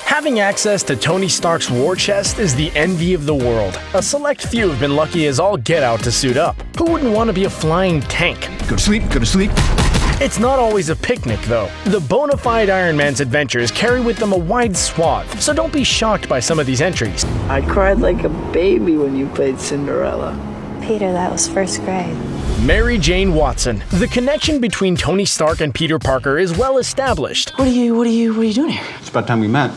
Having access to Tony Stark's war chest is the envy of the world. A select few have been lucky as all get out to suit up. Who wouldn't want to be a flying tank? Go to sleep, go to sleep. It's not always a picnic, though. The bona fide Iron Man's adventures carry with them a wide swath, so don't be shocked by some of these entries. I cried like a baby when you played Cinderella. Peter, that was first grade. Mary Jane Watson. The connection between Tony Stark and Peter Parker is well established. What are you doing here? It's about time we met.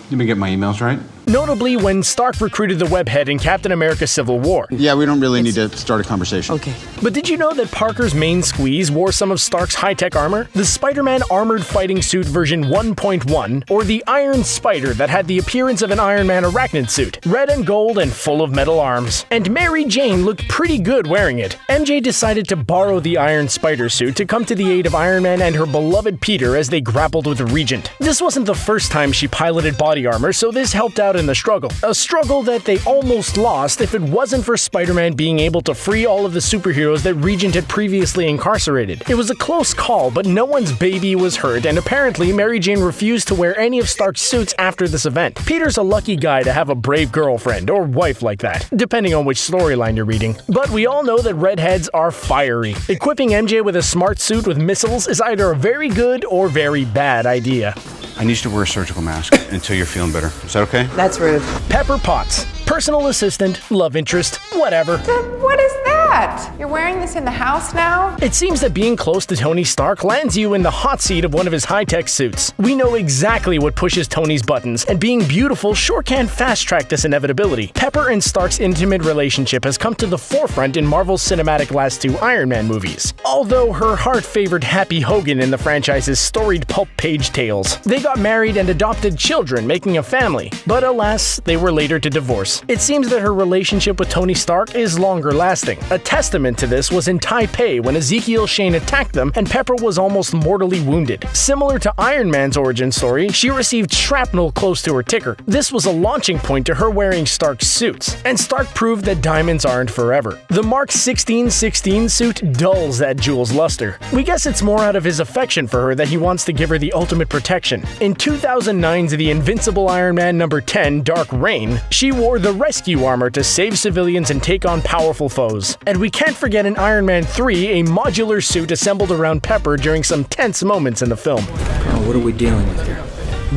You been getting my emails, right? Notably when Stark recruited the webhead in Captain America Civil War. Yeah, we don't really need to start a conversation. Okay. But did you know that Parker's main squeeze wore some of Stark's high-tech armor? The Spider-Man Armored Fighting Suit version 1.1, or the Iron Spider that had the appearance of an Iron Man arachnid suit, red and gold and full of metal arms. And Mary Jane looked pretty good wearing it. MJ decided to borrow the Iron Spider suit to come to the aid of Iron Man and her beloved Peter as they grappled with Regent. This wasn't the first time she piloted body armor, so this helped out in the struggle. A struggle that they almost lost if it wasn't for Spider-Man being able to free all of the superheroes that Regent had previously incarcerated. It was a close call, but no one's baby was hurt, and apparently Mary Jane refused to wear any of Stark's suits after this event. Peter's a lucky guy to have a brave girlfriend, or wife like that, depending on which storyline you're reading. But we all know that redheads are fiery. Equipping MJ with a smart suit with missiles is either a very good or very bad idea. I need you to wear a surgical mask until you're feeling better. Is that okay? That's rude. Pepper Potts. Personal assistant, love interest, whatever. What is that? You're wearing this in the house now? It seems that being close to Tony Stark lands you in the hot seat of one of his high-tech suits. We know exactly what pushes Tony's buttons, and being beautiful sure can fast-track this inevitability. Pepper and Stark's intimate relationship has come to the forefront in Marvel's cinematic last two Iron Man movies. Although her heart favored Happy Hogan in the franchise's storied pulp page tales. They got married and adopted children, making a family. But alas, they were later to divorce. It seems that her relationship with Tony Stark is longer lasting. A testament to this was in Taipei when Ezekiel Shane attacked them and Pepper was almost mortally wounded. Similar to Iron Man's origin story, she received shrapnel close to her ticker. This was a launching point to her wearing Stark's suits, and Stark proved that diamonds aren't forever. The Mark 1616 suit dulls that jewel's luster. We guess it's more out of his affection for her that he wants to give her the ultimate protection. In 2009's The Invincible Iron Man No. 10, Dark Reign, she wore the rescue armor to save civilians and take on powerful foes. And we can't forget in Iron Man 3, a modular suit assembled around Pepper during some tense moments in the film. Oh, what are we dealing with here?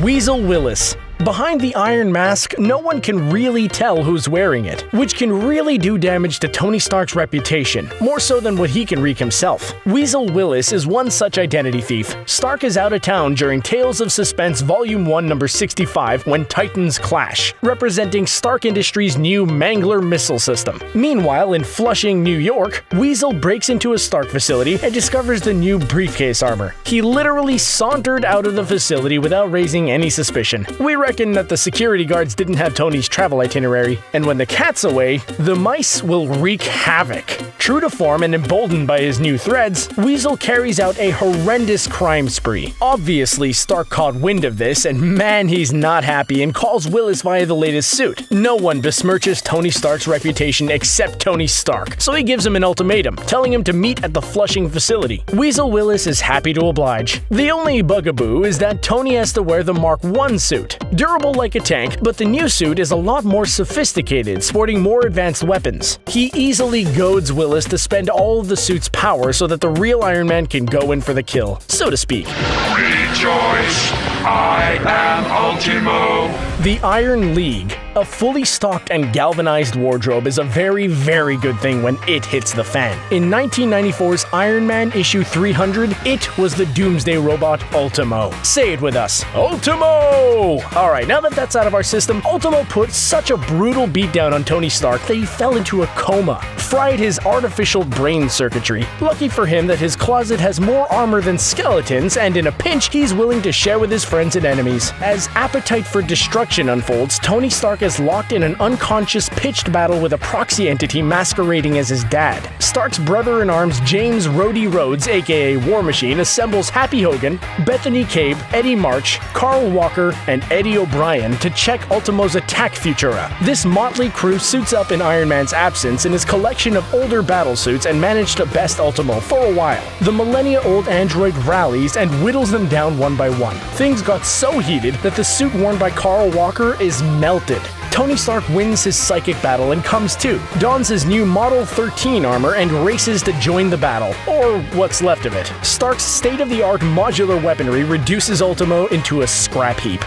Weasel Willis. Behind the iron mask, no one can really tell who's wearing it, which can really do damage to Tony Stark's reputation, more so than what he can wreak himself. Weasel Willis is one such identity thief. Stark is out of town during Tales of Suspense Volume 1 No. 65 when Titans clash, representing Stark Industries' new Mangler missile system. Meanwhile, in Flushing, New York, Weasel breaks into a Stark facility and discovers the new briefcase armor. He literally sauntered out of the facility without raising any suspicion. We reckon that the security guards didn't have Tony's travel itinerary, and when the cat's away, the mice will wreak havoc. True to form and emboldened by his new threads, Weasel carries out a horrendous crime spree. Obviously, Stark caught wind of this, and man, he's not happy and calls Willis via the latest suit. No one besmirches Tony Stark's reputation except Tony Stark, so he gives him an ultimatum, telling him to meet at the Flushing facility. Weasel Willis is happy to oblige. The only bugaboo is that Tony has to wear the Mark I suit. Durable like a tank, but the new suit is a lot more sophisticated, sporting more advanced weapons. He easily goads Willis to spend all of the suit's power so that the real Iron Man can go in for the kill, so to speak. Rejoice! I am Ultimo! The Iron League. A fully stocked and galvanized wardrobe is a very, very good thing when it hits the fan. In 1994's Iron Man issue 300, it was the Doomsday robot Ultimo. Say it with us. Ultimo! Alright, now that that's out of our system, Ultimo put such a brutal beatdown on Tony Stark that he fell into a coma, fried his artificial brain circuitry. Lucky for him that his closet has more armor than skeletons, and in a pinch, he's willing to share with his friends and enemies. As Appetite for Destruction unfolds, Tony Stark is locked in an unconscious pitched battle with a proxy entity masquerading as his dad. Stark's brother-in-arms James Rhodey Rhodes, aka War Machine, assembles Happy Hogan, Bethany Cabe, Eddie March, Carl Walker, and Eddie O'Brien to check Ultimo's attack Futura. This motley crew suits up in Iron Man's absence in his collection of older battlesuits and manage to best Ultimo for a while. The millennia-old android rallies and whittles them down one by one. Things got so heated that the suit worn by Carl Walker is melted. Tony Stark wins his psychic battle and comes to, dons his new Model 13 armor and races to join the battle, or what's left of it. Stark's state-of-the-art modular weaponry reduces Ultimo into a scrap heap.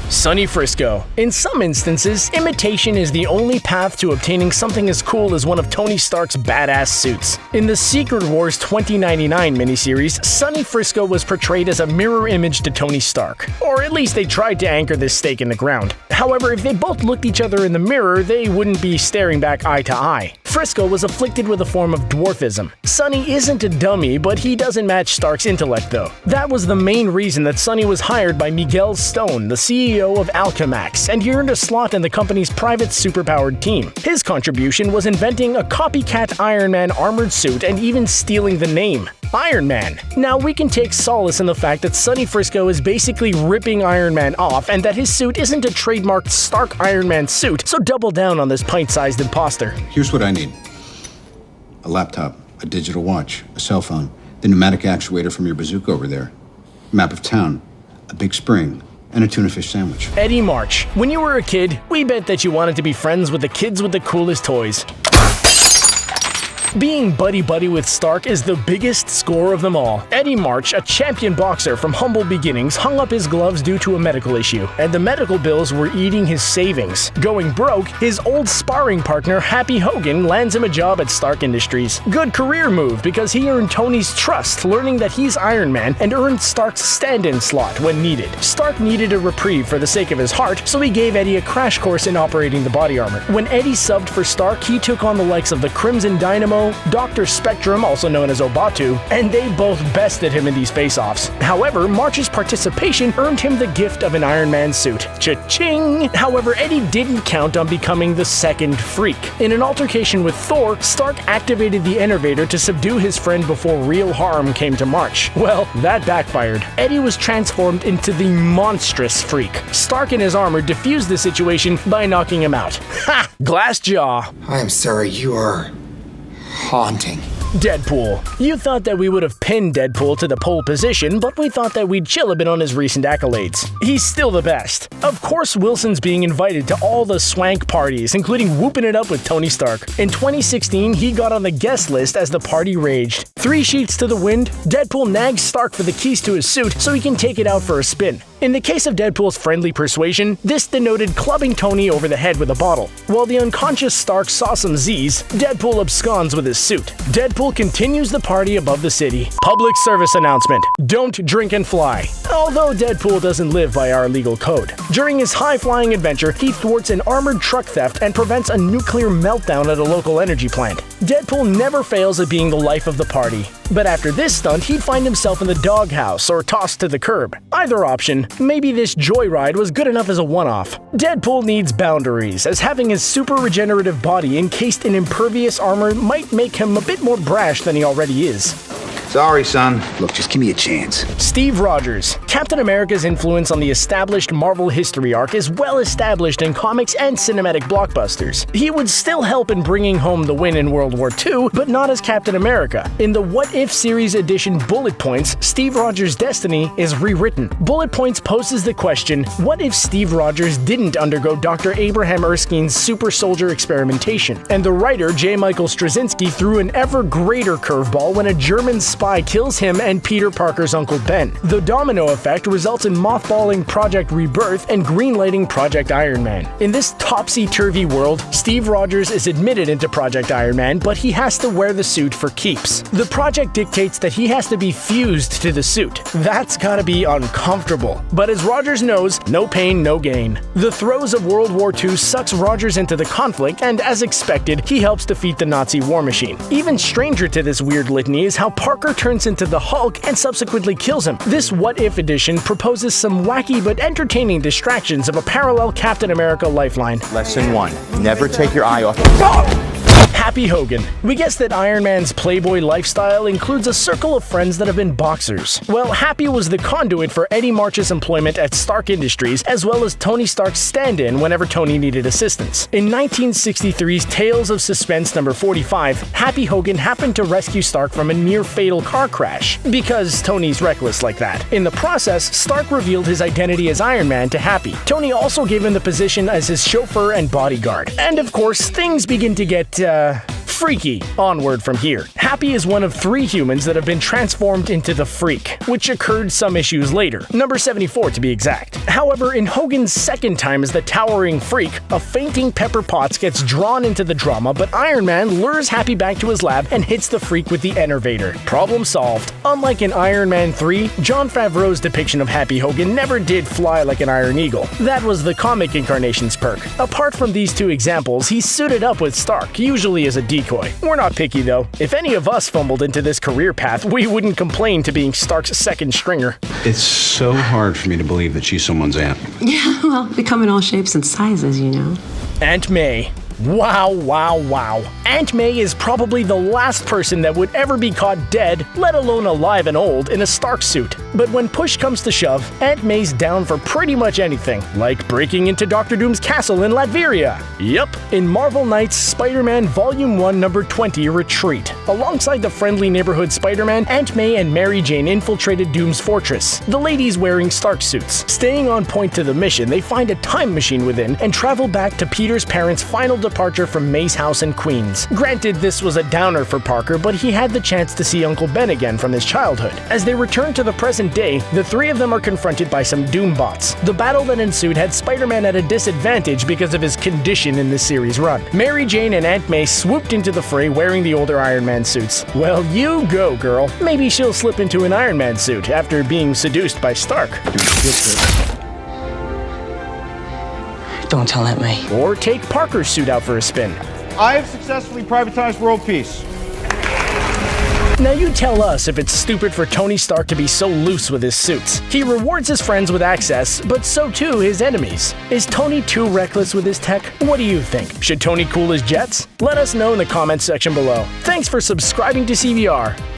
Sunny Frisco. In some instances, imitation is the only path to obtaining something as cool as one of Tony Stark's badass suits. In the Secret Wars 2099 miniseries, Sunny Frisco was portrayed as a mirror image to Tony Stark, or at least they tried to anchor this stake in the ground. However, if they both looked each other in the mirror, they wouldn't be staring back eye to eye. Frisco was afflicted with a form of dwarfism. Sunny isn't a dummy, but he doesn't match Stark's intellect though. That was the main reason that Sunny was hired by Miguel Stone, the CEO of Alchemax, and he earned a slot in the company's private superpowered team. His contribution was inventing a copycat Iron Man armored suit and even stealing the name, Iron Man. Now we can take solace in the fact that Sunny Frisco is basically ripping Iron Man off and that his suit isn't a trademarked Stark Iron Man suit, so double down on this pint-sized imposter. Here's what I need. A laptop, a digital watch, a cell phone, the pneumatic actuator from your bazooka over there, a map of town, a big spring, and a tuna fish sandwich. Eddie March. When you were a kid, we bet that you wanted to be friends with the kids with the coolest toys. Being buddy-buddy with Stark is the biggest score of them all. Eddie March, a champion boxer from humble beginnings, hung up his gloves due to a medical issue, and the medical bills were eating his savings. Going broke, his old sparring partner Happy Hogan lands him a job at Stark Industries. Good career move because he earned Tony's trust, learning that he's Iron Man, and earned Stark's stand-in slot when needed. Stark needed a reprieve for the sake of his heart, so he gave Eddie a crash course in operating the body armor. When Eddie subbed for Stark, he took on the likes of the Crimson Dynamo, Dr. Spectrum, also known as Obatu, and they both bested him in these face-offs. However, March's participation earned him the gift of an Iron Man suit. Cha-ching! However, Eddie didn't count on becoming the second freak. In an altercation with Thor, Stark activated the Innervator to subdue his friend before real harm came to March. Well, that backfired. Eddie was transformed into the monstrous freak. Stark in his armor defused the situation by knocking him out. Ha! Glass jaw. I am sorry, you are haunting. Deadpool. You thought that we would have pinned Deadpool to the pole position, but we thought that we'd chill a bit on his recent accolades. He's still the best. Of course, Wilson's being invited to all the swank parties, including whooping it up with Tony Stark. In 2016, he got on the guest list as the party raged. 3 sheets to the wind, Deadpool nags Stark for the keys to his suit so he can take it out for a spin. In the case of Deadpool's friendly persuasion, this denoted clubbing Tony over the head with a bottle. While the unconscious Stark saw some Z's, Deadpool absconds with his suit. Deadpool continues the party above the city. Public service announcement: don't drink and fly. Although Deadpool doesn't live by our legal code. During his high-flying adventure, he thwarts an armored truck theft and prevents a nuclear meltdown at a local energy plant. Deadpool never fails at being the life of the party. But after this stunt, he'd find himself in the doghouse or tossed to the curb. Either option, maybe this joyride was good enough as a one-off. Deadpool needs boundaries, as having his super regenerative body encased in impervious armor might make him a bit more brash than he already is. Sorry, son. Look, just give me a chance. Steve Rogers. Captain America's influence on the established Marvel history arc is well established in comics and cinematic blockbusters. He would still help in bringing home the win in World War II, but not as Captain America. In the What If series edition Bullet Points, Steve Rogers' destiny is rewritten. Bullet Points poses the question, what if Steve Rogers didn't undergo Dr. Abraham Erskine's super soldier experimentation? And the writer, J. Michael Straczynski, threw an ever greater curveball when a German spy kills him and Peter Parker's Uncle Ben. The domino effect results in mothballing Project Rebirth and greenlighting Project Iron Man. In this topsy-turvy world, Steve Rogers is admitted into Project Iron Man, but he has to wear the suit for keeps. The project dictates that he has to be fused to the suit. That's gotta be uncomfortable. But as Rogers knows, no pain, no gain. The throes of World War II sucks Rogers into the conflict, and as expected, he helps defeat the Nazi war machine. Even stranger to this weird litany is how Parker turns into the Hulk and subsequently kills him. This What If edition proposes some wacky but entertaining distractions of a parallel Captain America lifeline. Lesson 1. Never take your eye off. Happy Hogan. We guess that Iron Man's playboy lifestyle includes a circle of friends that have been boxers. Well, Happy was the conduit for Eddie March's employment at Stark Industries, as well as Tony Stark's stand-in whenever Tony needed assistance. In 1963's Tales of Suspense number 45, Happy Hogan happened to rescue Stark from a near-fatal car crash, because Tony's reckless like that. In the process, Stark revealed his identity as Iron Man to Happy. Tony also gave him the position as his chauffeur and bodyguard. And of course, things begin to get, freaky onward from here. Happy is one of 3 humans that have been transformed into the Freak, which occurred some issues later, number 74 to be exact. However, in Hogan's second time as the Towering Freak, a fainting Pepper Potts gets drawn into the drama, but Iron Man lures Happy back to his lab and hits the Freak with the Enervator. Problem solved. Unlike in Iron Man 3, Jon Favreau's depiction of Happy Hogan never did fly like an Iron Eagle. That was the comic incarnation's perk. Apart from these 2 examples, he's suited up with Stark, usually as a decoy. We're not picky though. If any of us fumbled into this career path, we wouldn't complain to being Stark's second stringer. It's so hard for me to believe that she's someone's aunt. Yeah, well, they come in all shapes and sizes, you know. Aunt May. Wow, wow, wow. Aunt May is probably the last person that would ever be caught dead, let alone alive and old, in a Stark suit. But when push comes to shove, Aunt May's down for pretty much anything, like breaking into Doctor Doom's castle in Latveria. Yup, in Marvel Knights Spider-Man Volume 1 number 20 Retreat. Alongside the friendly neighborhood Spider-Man, Aunt May and Mary Jane infiltrated Doom's fortress, the ladies wearing Stark suits. Staying on point to the mission, they find a time machine within and travel back to Peter's parents' final departure from May's house in Queens. Granted, this was a downer for Parker, but he had the chance to see Uncle Ben again from his childhood. As they return to the present day, the 3 of them are confronted by some Doom bots. The battle that ensued had Spider-Man at a disadvantage because of his condition in this series run. Mary Jane and Aunt May swooped into the fray wearing the older Iron Man suits. Well, you go, girl. Maybe she'll slip into an Iron Man suit after being seduced by Stark. Don't tell Aunt May. Or take Parker's suit out for a spin. I have successfully privatized world peace. Now you tell us if it's stupid for Tony Stark to be so loose with his suits. He rewards his friends with access, but so too his enemies. Is Tony too reckless with his tech? What do you think? Should Tony cool his jets? Let us know in the comments section below. Thanks for subscribing to CBR.